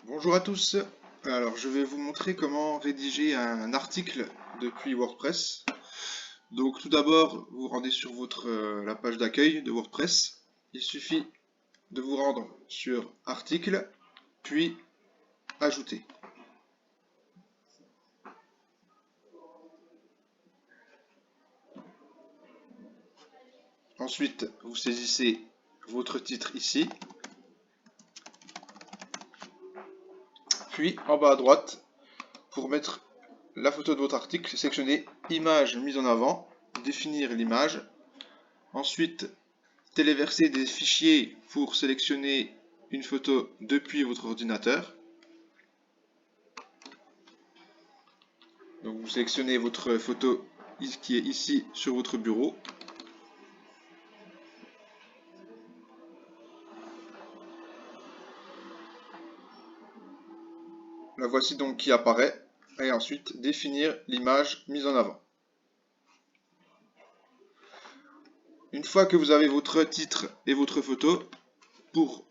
Bonjour à tous. Alors, je vais vous montrer comment rédiger un article depuis WordPress. Donc, tout d'abord, vous rendez sur la page d'accueil de WordPress. Il suffit de vous rendre sur Article, puis Ajouter. Ensuite, vous saisissez votre titre ici. Puis, en bas à droite, pour mettre la photo de votre article, sélectionnez Image mise en avant, définir l'image. Ensuite, téléverser des fichiers pour sélectionner une photo depuis votre ordinateur. Donc vous sélectionnez votre photo qui est ici sur votre bureau. La voici donc qui apparaît. Et ensuite définir l'image mise en avant. Une fois que vous avez votre titre et votre photo, pour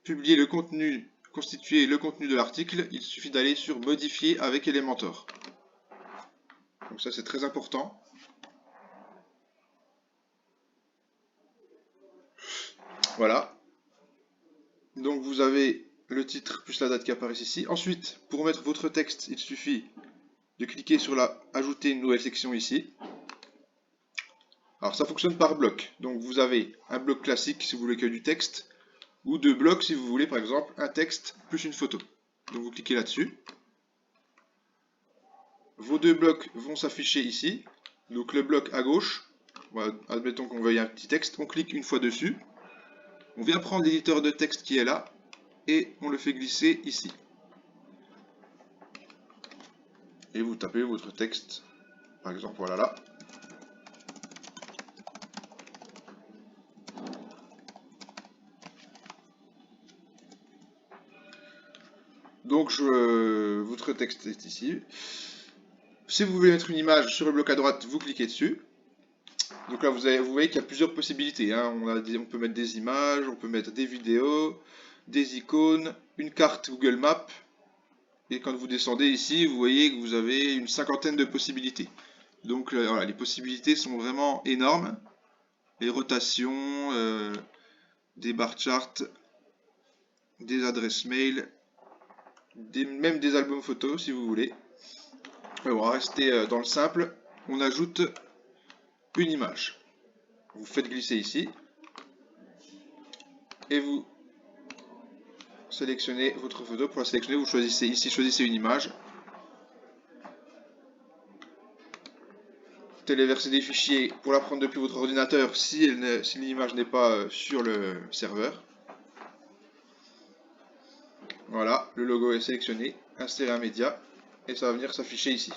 publier le contenu, constituer le contenu de l'article, il suffit d'aller sur Modifier avec Elementor. Donc ça c'est très important. Voilà. Donc vous avez le titre plus la date qui apparaît ici. Ensuite, pour mettre votre texte, il suffit de cliquer sur la Ajouter une nouvelle section ici. Alors ça fonctionne par bloc. Donc vous avez un bloc classique si vous voulez que du texte, ou deux blocs si vous voulez par exemple un texte plus une photo. Donc vous cliquez là-dessus. Vos deux blocs vont s'afficher ici. Donc le bloc à gauche, voilà, admettons qu'on veuille un petit texte, on clique une fois dessus. On vient prendre l'éditeur de texte qui est là et on le fait glisser ici. Et vous tapez votre texte, par exemple voilà là. Donc votre texte est ici. Si vous voulez mettre une image sur le bloc à droite, vous cliquez dessus. Donc là, vous voyez qu'il y a plusieurs possibilités, hein. On peut mettre des images, on peut mettre des vidéos, des icônes, une carte Google Maps. Et quand vous descendez ici, vous voyez que vous avez une cinquantaine de possibilités. Donc voilà, les possibilités sont vraiment énormes. Les rotations, des bar charts, des adresses mail, même des albums photos si vous voulez. On va rester dans le simple. On ajoute une image. Vous faites glisser ici. Et vous sélectionnez votre photo. Pour la sélectionner, vous choisissez ici, choisissez une image. Téléverser des fichiers pour la prendre depuis votre ordinateur si l'image n'est pas sur le serveur. Voilà, le logo est sélectionné. Insérer un média. Et ça va venir s'afficher ici.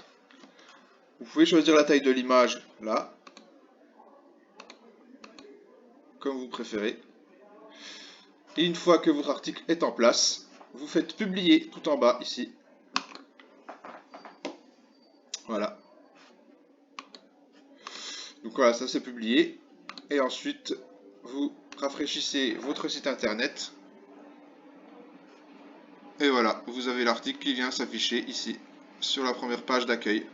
Vous pouvez choisir la taille de l'image là, comme vous préférez. Et une fois que votre article est en place, vous faites publier tout en bas ici. Voilà. Donc voilà, ça c'est publié. Et ensuite, vous rafraîchissez votre site internet. Et voilà, vous avez l'article qui vient s'afficher ici, sur la première page d'accueil.